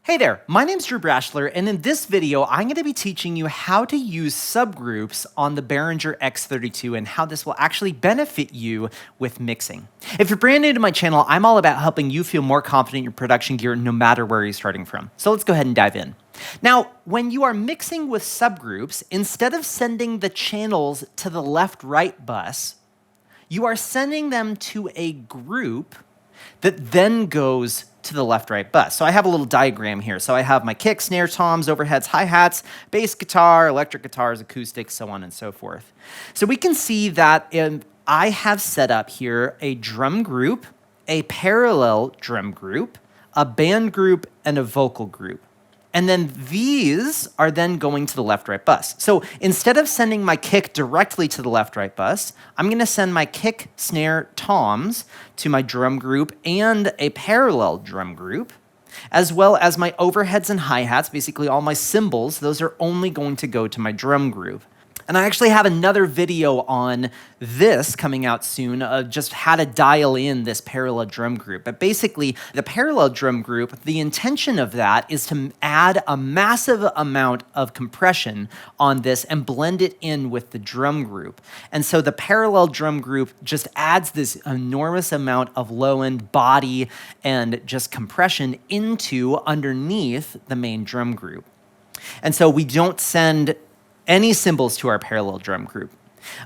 Hey there, my name's Drew Brashler, and in this video, I'm going to be teaching you how to use subgroups on the Behringer X32 and how this will actually benefit you with mixing. If you're brand new to my channel, I'm all about helping you feel more confident in your production gear no matter where you're starting from. So let's go ahead and dive in. Now, when you are mixing with subgroups, instead of sending the channels to the left-right bus, you are sending them to a group that then goes to the left-right bus. So I have a little diagram here. So I have my kick, snare, toms, overheads, hi-hats, bass guitar, electric guitars, acoustics, so on and so forth. So we can see that I have set up here a drum group, a parallel drum group, a band group, and a vocal group. And then these are then going to the left-right bus. So instead of sending my kick directly to the left-right bus, I'm going to send my kick, snare, toms to my drum group and a parallel drum group, as well as my overheads and hi-hats, basically all my cymbals. Those are only going to go to my drum group. And I actually have another video on this coming out soon of just how to dial in this parallel drum group. But basically, the parallel drum group, the intention of that is to add a massive amount of compression on this and blend it in with the drum group. And so the parallel drum group just adds this enormous amount of low-end body and just compression underneath the main drum group. And so we don't send any cymbals to our parallel drum group.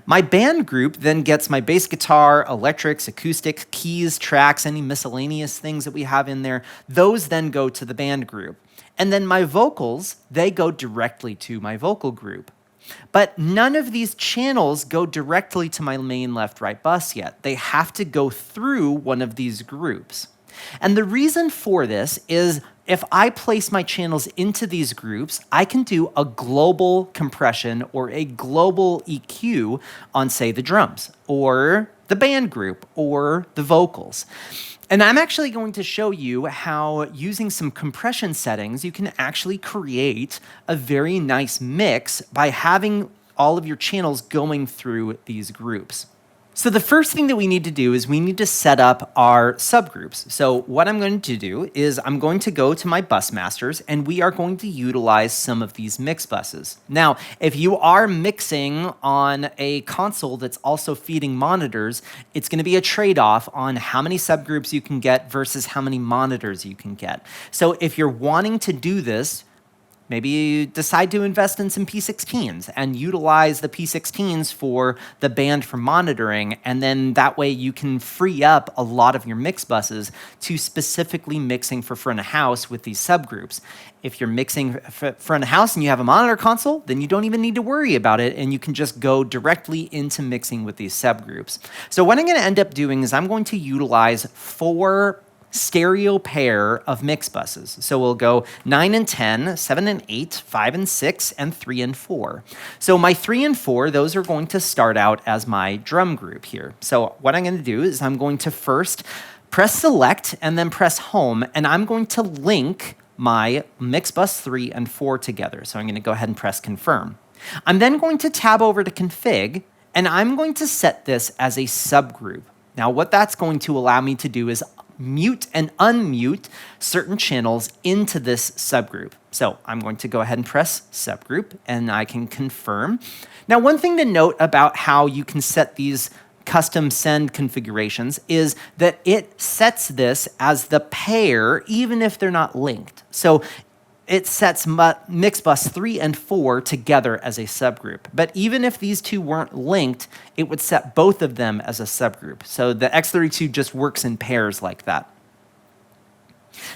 My band group then gets my bass guitar, electrics, acoustics, keys, tracks, any miscellaneous things that we have in there. Those then go to the band group. And then my vocals, they go directly to my vocal group. But none of these channels go directly to my main left-right bus yet. They have to go through one of these groups. And the reason for this is if I place my channels into these groups, I can do a global compression or a global EQ on, say, the drums or the band group or the vocals. And I'm actually going to show you how using some compression settings, you can actually create a very nice mix by having all of your channels going through these groups. So the first thing that we need to do is we need to set up our subgroups. So what I'm going to do is I'm going to go to my bus masters and we are going to utilize some of these mix buses. Now, if you are mixing on a console that's also feeding monitors, it's going to be a trade-off on how many subgroups you can get versus how many monitors you can get. So if you're wanting to do this, maybe you decide to invest in some P16s and utilize the P16s for the band for monitoring, and then that way you can free up a lot of your mix buses to specifically mixing for front of house with these subgroups. If you're mixing front of house and you have a monitor console, then you don't even need to worry about it, and you can just go directly into mixing with these subgroups. So what I'm going to end up doing is I'm going to utilize 4 stereo pair of mix buses. So we'll go 9 and 10, 7 and 8, 5 and 6, and 3 and 4. So my 3 and 4, those are going to start out as my drum group here. So what I'm going to do is I'm going to first press select and then press home, and I'm going to link my mix bus 3 and 4 together. So I'm going to go ahead and press confirm. I'm then going to tab over to config, and I'm going to set this as a subgroup. Now what that's going to allow me to do is mute and unmute certain channels into this subgroup. So I'm going to go ahead and press subgroup and I can confirm. Now, one thing to note about how you can set these custom send configurations is that it sets this as the pair even if they're not linked. So it sets Mixbus 3 and 4 together as a subgroup. But even if these two weren't linked, it would set both of them as a subgroup. So the X32 just works in pairs like that.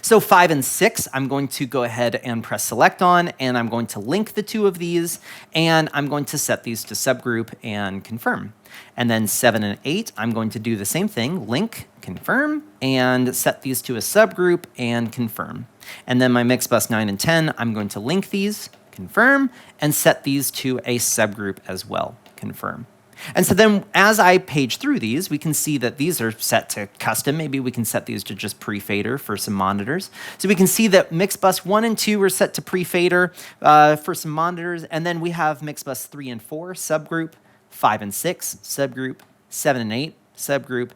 So 5 and 6, I'm going to go ahead and press select on, and I'm going to link the two of these, and I'm going to set these to subgroup and confirm. And then 7 and 8, I'm going to do the same thing, link, confirm, and set these to a subgroup and confirm. And then my Mixbus 9 and 10, I'm going to link these, confirm, and set these to a subgroup as well, confirm. And so then as I page through these, we can see that these are set to custom. Maybe we can set these to just pre-fader for some monitors. So we can see that Mixbus 1 and 2 are set to pre-fader for some monitors. And then we have Mixbus 3 and 4 subgroup, 5 and 6 subgroup, 7 and 8 subgroup,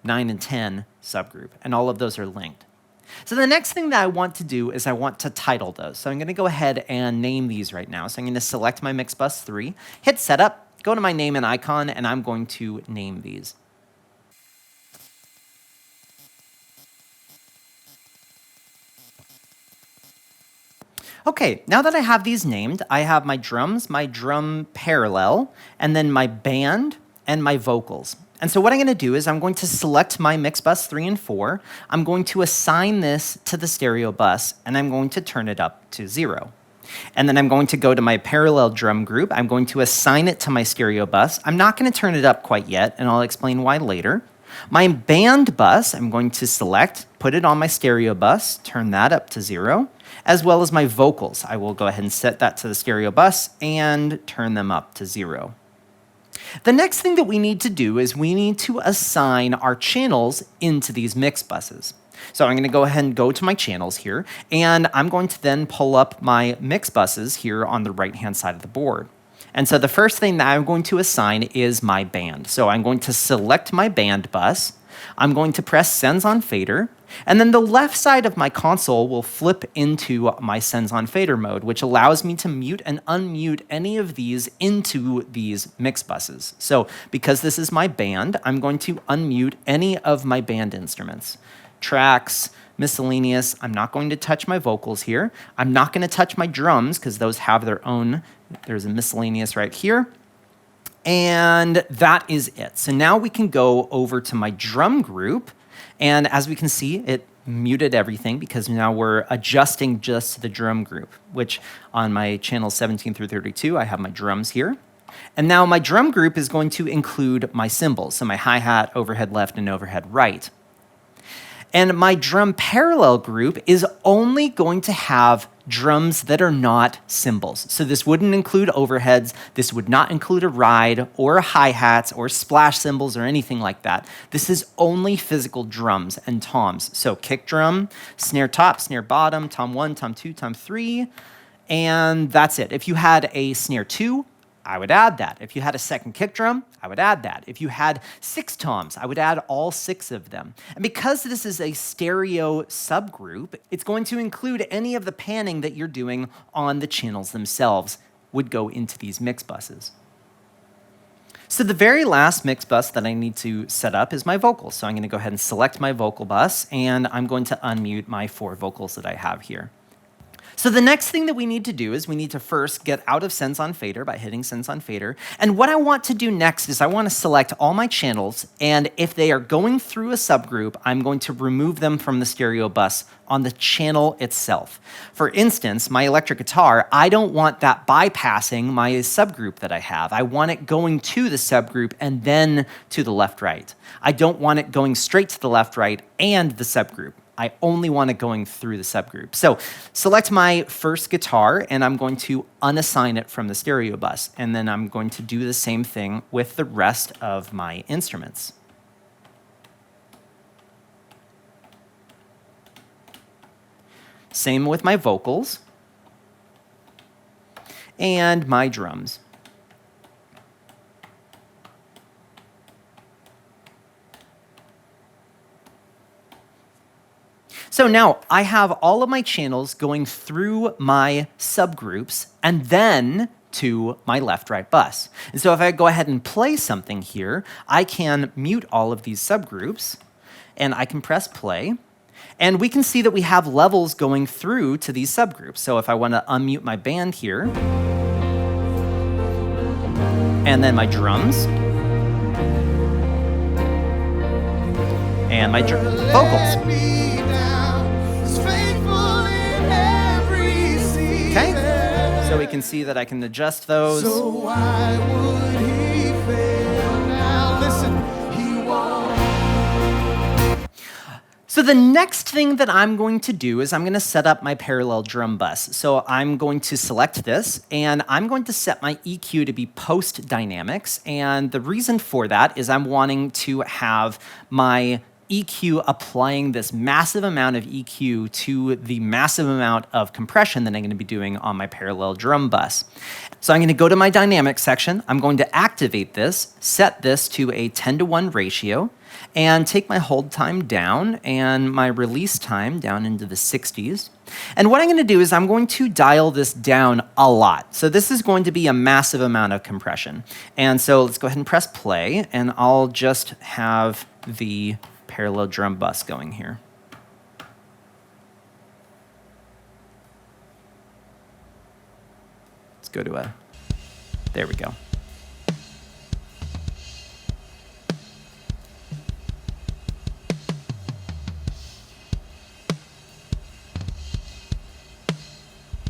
9 and 10 subgroup. And all of those are linked. So the next thing that I want to do is I want to title those. So I'm going to go ahead and name these right now. So I'm going to select my Mixbus 3, hit Setup, go to my name and icon, and I'm going to name these. Okay, now that I have these named, I have my drums, my drum parallel, and then my band and my vocals. And so what I'm going to do is I'm going to select my Mixbus 3 and 4. I'm going to assign this to the stereo bus, and I'm going to turn it up to 0. And then I'm going to go to my parallel drum group. I'm going to assign it to my stereo bus. I'm not going to turn it up quite yet, and I'll explain why later. My band bus, I'm going to select, put it on my stereo bus, turn that up to 0, as well as my vocals. I will go ahead and set that to the stereo bus and turn them up to 0. The next thing that we need to do is we need to assign our channels into these mix buses. So I'm going to go ahead and go to my channels here, and I'm going to then pull up my mix buses here on the right-hand side of the board. And so the first thing that I'm going to assign is my band. So I'm going to select my band bus. I'm going to press Sends on Fader, and then the left side of my console will flip into my Sends on Fader mode, which allows me to mute and unmute any of these into these mix buses. So because this is my band, I'm going to unmute any of my band instruments. Tracks, miscellaneous. I'm not going to touch my vocals here. I'm not going to touch my drums because those have their own. There's a miscellaneous right here. And that is it. So now we can go over to my drum group. And as we can see, it muted everything because now we're adjusting just the drum group, which on my channels 17 through 32, I have my drums here. And now my drum group is going to include my cymbals. So my hi-hat, overhead left, and overhead right. And my drum parallel group is only going to have drums that are not cymbals. So this wouldn't include overheads, this would not include a ride or hi-hats or splash cymbals or anything like that. This is only physical drums and toms. So kick drum, snare top, snare bottom, tom 1, tom 2, tom 3, and that's it. If you had a snare 2, I would add that. If you had a second kick drum, I would add that. If you had 6 toms, I would add all 6 of them. And because this is a stereo subgroup, it's going to include any of the panning that you're doing on the channels themselves would go into these mix buses. So the very last mix bus that I need to set up is my vocals. So I'm going to go ahead and select my vocal bus, and I'm going to unmute my 4 vocals that I have here. So the next thing that we need to do is we need to first get out of Sends on Fader by hitting Sends on Fader. And what I want to do next is I want to select all my channels, and if they are going through a subgroup, I'm going to remove them from the stereo bus on the channel itself. For instance, my electric guitar, I don't want that bypassing my subgroup that I have. I want it going to the subgroup and then to the left-right. I don't want it going straight to the left-right and the subgroup. I only want it going through the subgroup. So select my first guitar, and I'm going to unassign it from the stereo bus. And then I'm going to do the same thing with the rest of my instruments. Same with my vocals and my drums. So now I have all of my channels going through my subgroups and then to my left-right bus. And so if I go ahead and play something here, I can mute all of these subgroups, and I can press play. And we can see that we have levels going through to these subgroups. So if I want to unmute my band here, and then my drums, and my vocals. Okay, so we can see that I can adjust those. So why would he fail now? Listen, he won't. So the next thing that I'm going to do is I'm going to set up my parallel drum bus. So I'm going to select this, and I'm going to set my EQ to be post dynamics. And the reason for that is I'm wanting to have my EQ applying this massive amount of EQ to the massive amount of compression that I'm going to be doing on my parallel drum bus. So I'm going to go to my dynamics section. I'm going to activate this, set this to a 10:1 ratio, and take my hold time down and my release time down into the 60s. And what I'm going to do is I'm going to dial this down a lot. So this is going to be a massive amount of compression. And so let's go ahead and press play, and I'll just have the parallel drum bus going here. Let's go to there we go.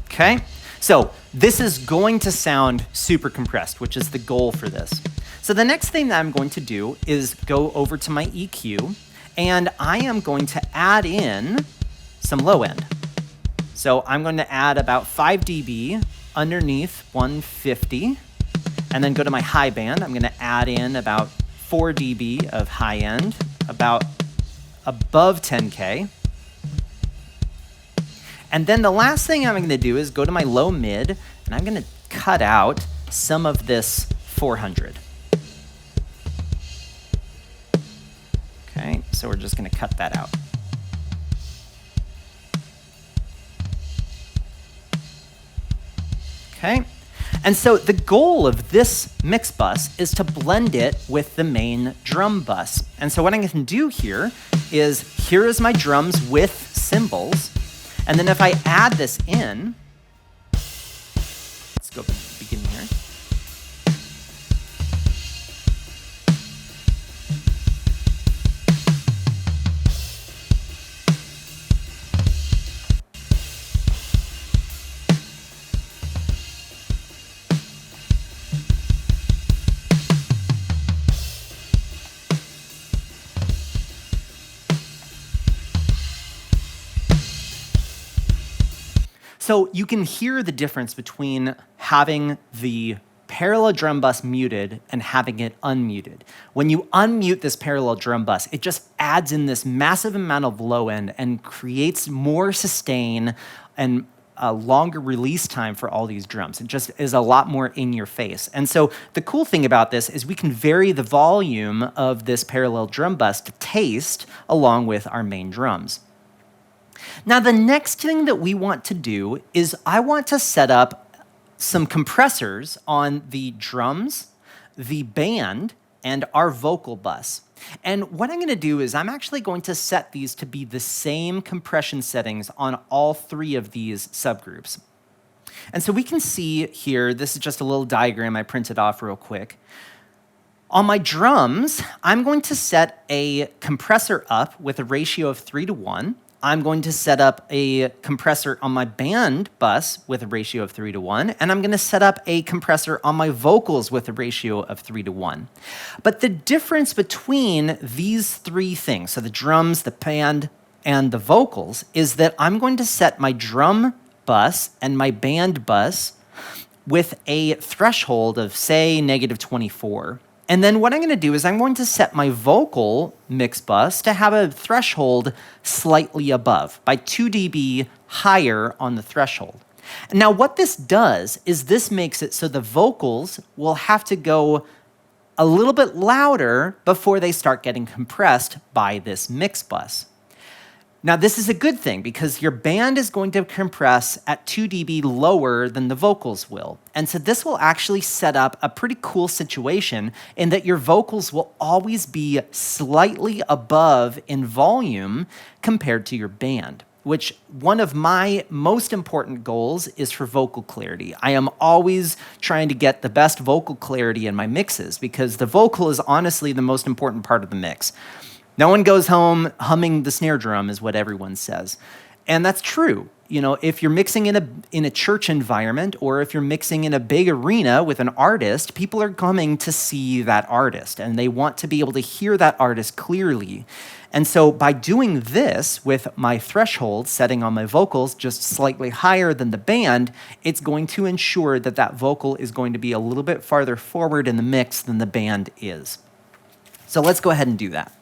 Okay, so this is going to sound super compressed, which is the goal for this. So the next thing that I'm going to do is go over to my EQ, and I am going to add in some low end. So I'm going to add about 5 dB underneath 150, and then go to my high band. I'm going to add in about 4 dB of high end, about above 10K. And then the last thing I'm going to do is go to my low mid, and I'm going to cut out some of this 400. Okay, so we're just going to cut that out. Okay, and so the goal of this mix bus is to blend it with the main drum bus. And so what I'm going to do here is my drums with cymbals. And then if I add this in, let's go begin here. So you can hear the difference between having the parallel drum bus muted and having it unmuted. When you unmute this parallel drum bus, it just adds in this massive amount of low end and creates more sustain and a longer release time for all these drums. It just is a lot more in your face. And so the cool thing about this is we can vary the volume of this parallel drum bus to taste along with our main drums. Now, the next thing that we want to do is I want to set up some compressors on the drums, the band, and our vocal bus. And what I'm going to do is I'm actually going to set these to be the same compression settings on all 3 of these subgroups. And so we can see here, this is just a little diagram I printed off real quick. On my drums, I'm going to set a compressor up with a ratio of 3:1. I'm going to set up a compressor on my band bus with a ratio of 3:1, and I'm going to set up a compressor on my vocals with a ratio of 3:1. But the difference between these 3 things, so the drums, the band, and the vocals, is that I'm going to set my drum bus and my band bus with a threshold of, say, -24. And then what I'm going to do is I'm going to set my vocal mix bus to have a threshold slightly above, by 2 dB higher on the threshold. Now what this does is this makes it so the vocals will have to go a little bit louder before they start getting compressed by this mix bus. Now this is a good thing because your band is going to compress at 2 dB lower than the vocals will. And so this will actually set up a pretty cool situation in that your vocals will always be slightly above in volume compared to your band, which one of my most important goals is for vocal clarity. I am always trying to get the best vocal clarity in my mixes because the vocal is honestly the most important part of the mix. No one goes home humming the snare drum is what everyone says. And that's true. You know, if you're mixing in a church environment or if you're mixing in a big arena with an artist, people are coming to see that artist and they want to be able to hear that artist clearly. And so by doing this with my threshold setting on my vocals just slightly higher than the band, it's going to ensure that that vocal is going to be a little bit farther forward in the mix than the band is. So let's go ahead and do that.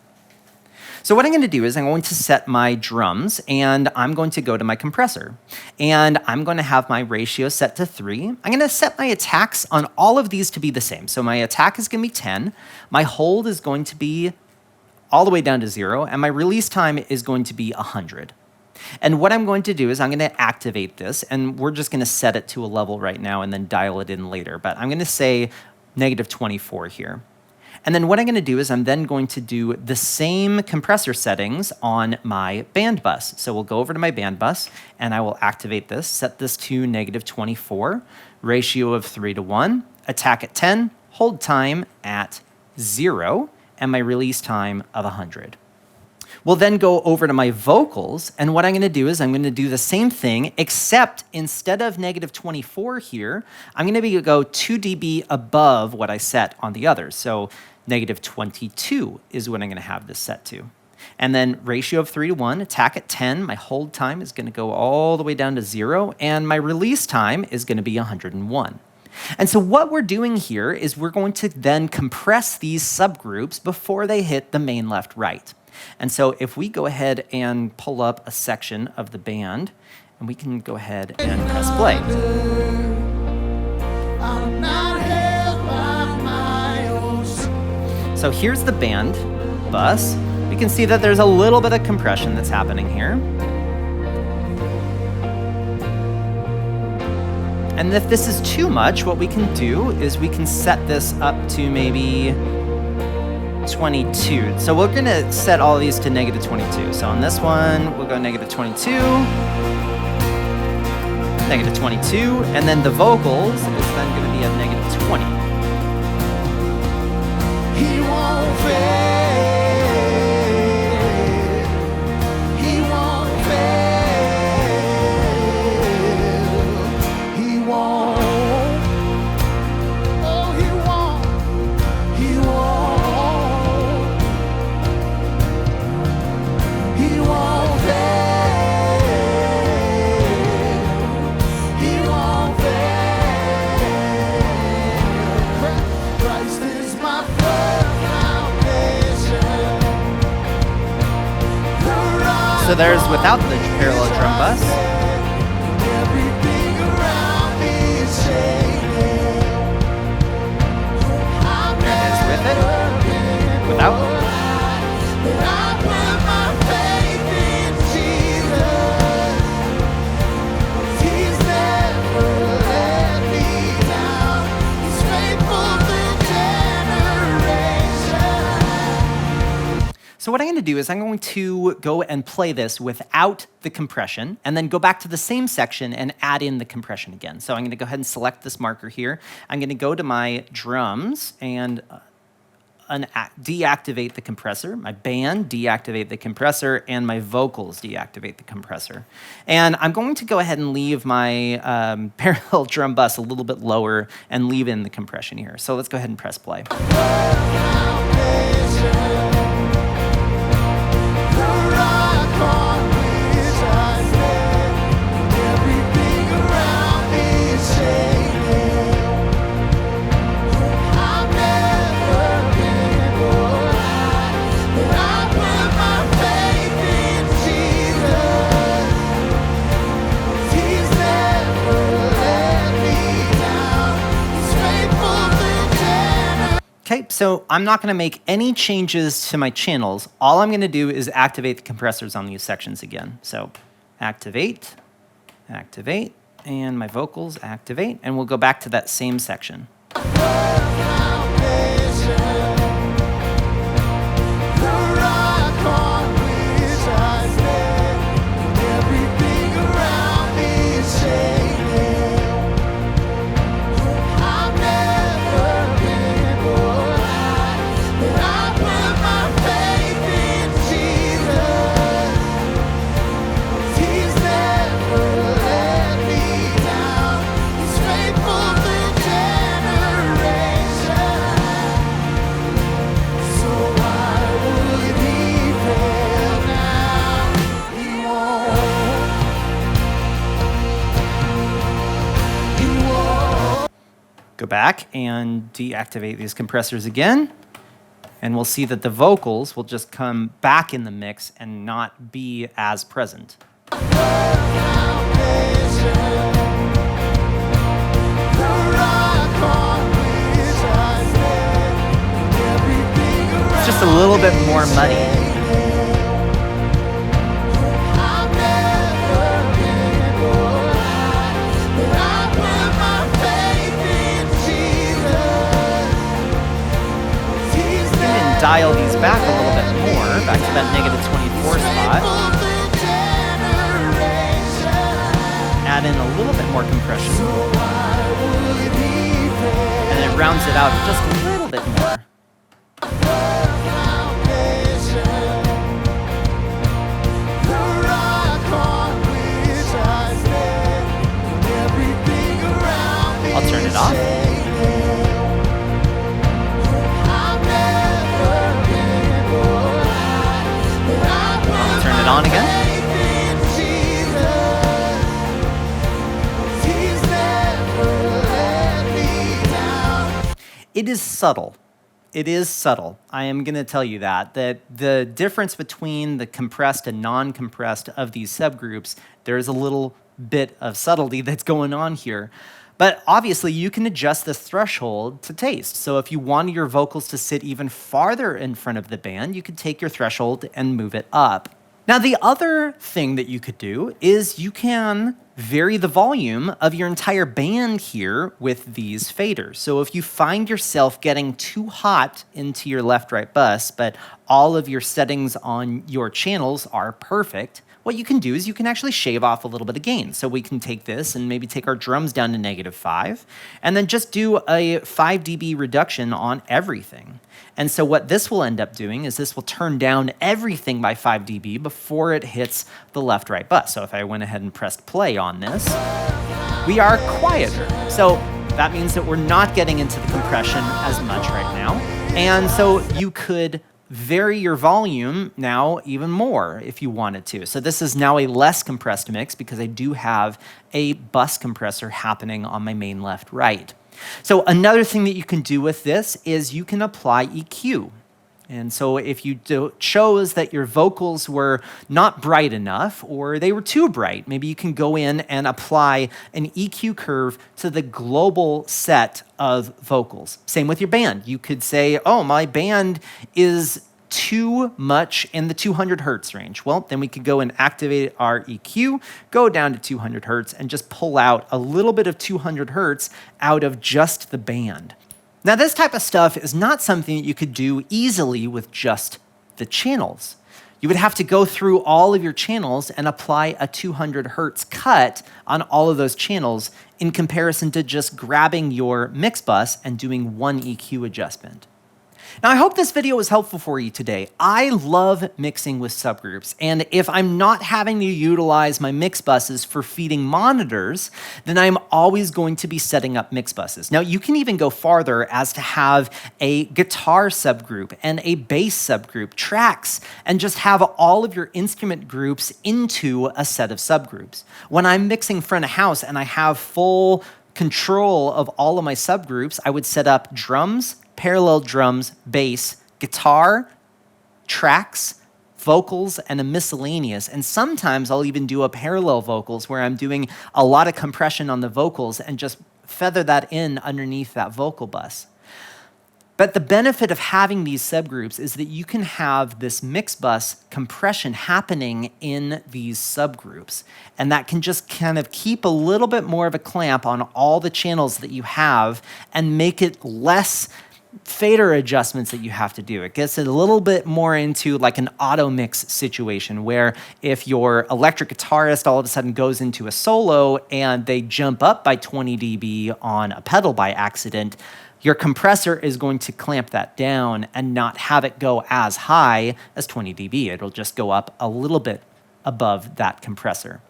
So what I'm going to do is I'm going to set my drums and I'm going to go to my compressor and I'm going to have my ratio set to 3. I'm going to set my attacks on all of these to be the same. So my attack is going to be 10. My hold is going to be all the way down to 0, and my release time is going to be 100. And what I'm going to do is I'm going to activate this, and we're just going to set it to a level right now and then dial it in later. But I'm going to say -24 here. And then what I'm going to do is I'm then going to do the same compressor settings on my band bus. So we'll go over to my band bus, and I will activate this, set this to -24, ratio of 3:1, attack at 10, hold time at 0, and my release time of 100. We'll then go over to my vocals, and what I'm going to do is I'm going to do the same thing, except instead of -24 here, I'm going to go 2 dB above what I set on the others. So -22 is what I'm going to have this set to. And then ratio of 3:1, attack at 10, my hold time is going to go all the way down to 0, and my release time is going to be 101. And so what we're doing here is we're going to then compress these subgroups before they hit the main left right. And so if we go ahead and pull up a section of the band, and we can go ahead and press play. So here's the band bus. We can see that there's a little bit of compression that's happening here. And if this is too much, what we can do is we can set this up to maybe 22. So we're going to set all of these to -22. So on this one, we'll go -22, -22, and then the vocals is then going to be at -20. He won't fail. He won't fail. He won't. Oh, he won't. He won't. He won't fail. He won't fail. Christ is my firm foundation. So there's without the parallel drum bus. Everything around me is shaking. There it is with it. Without. So what I'm going to do is I'm going to go and play this without the compression and then go back to the same section and add in the compression again. So I'm going to go ahead and select this marker here. I'm going to go to my drums and deactivate the compressor, my band, deactivate the compressor, and my vocals, deactivate the compressor. And I'm going to go ahead and leave my parallel drum bus a little bit lower and leave in the compression here. So let's go ahead and press play. Okay, so I'm not going to make any changes to my channels. All I'm going to do is activate the compressors on these sections again. So activate, activate, and my vocals activate, and we'll go back to that same section. Go back and deactivate these compressors again, and we'll see that the vocals will just come back in the mix and not be as present. It's just a little bit more muddy. Dial these back a little bit more, back to that -24 spot. Add in a little bit more compression. And it rounds it out just a little bit more. I'll turn it off. On again. It is subtle. It is subtle. I am going to tell you that the difference between the compressed and non-compressed of these subgroups, there's a little bit of subtlety that's going on here. But obviously, you can adjust this threshold to taste. So if you wanted your vocals to sit even farther in front of the band, you could take your threshold and move it up. Now, the other thing that you could do is you can vary the volume of your entire band here with these faders. So if you find yourself getting too hot into your left-right bus, but all of your settings on your channels are perfect, what you can do is you can actually shave off a little bit of gain. So we can take this and maybe take our drums down to -5, and then just do a 5 dB reduction on everything. And so what this will end up doing is this will turn down everything by 5 dB before it hits the left-right bus. So if I went ahead and pressed play on this, we are quieter. So that means that we're not getting into the compression as much right now. And so you could vary your volume now even more if you wanted to. So this is now a less compressed mix because I do have a bus compressor happening on my main left-right. So another thing that you can do with this is you can apply EQ. And so if you chose that your vocals were not bright enough or they were too bright, maybe you can go in and apply an EQ curve to the global set of vocals. Same with your band. You could say, oh, my band is too much in the 200 hertz range. Well, then we could go and activate our EQ, go down to 200 hertz, and just pull out a little bit of 200 hertz out of just the band. Now, this type of stuff is not something that you could do easily with just the channels. You would have to go through all of your channels and apply a 200 hertz cut on all of those channels in comparison to just grabbing your Mixbus and doing one EQ adjustment. Now, I hope this video was helpful for you today. I love mixing with subgroups, and if I'm not having to utilize my Mixbusses for feeding monitors, then I'm always going to be setting up Mixbusses. Now, you can even go farther as to have a guitar subgroup and a bass subgroup, tracks, and just have all of your instrument groups into a set of subgroups. When I'm mixing front of house and I have full control of all of my subgroups, I would set up drums, parallel drums, bass, guitar, tracks, vocals, and a miscellaneous. And sometimes I'll even do a parallel vocals where I'm doing a lot of compression on the vocals and just feather that in underneath that vocal bus. But the benefit of having these subgroups is that you can have this Mixbus compression happening in these subgroups. And that can just kind of keep a little bit more of a clamp on all the channels that you have and make it less fader adjustments that you have to do. It gets a little bit more into like an auto mix situation where if your electric guitarist all of a sudden goes into a solo and they jump up by 20 dB on a pedal by accident, your compressor is going to clamp that down and not have it go as high as 20 dB. It'll just go up a little bit above that compressor.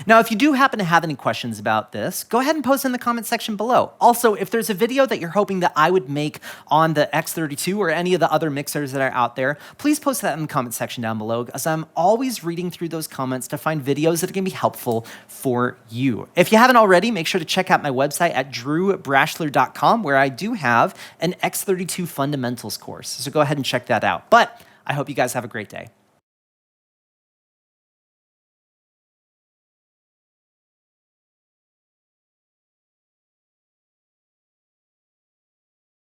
Now, if you do happen to have any questions about this, go ahead and post in the comment section below. Also, if there's a video that you're hoping that I would make on the X32 or any of the other mixers that are out there, please post that in the comment section down below, as I'm always reading through those comments to find videos that are going to be helpful for you. If you haven't already, make sure to check out my website at drewbrashler.com, where I do have an X32 fundamentals course. So go ahead and check that out. But I hope you guys have a great day.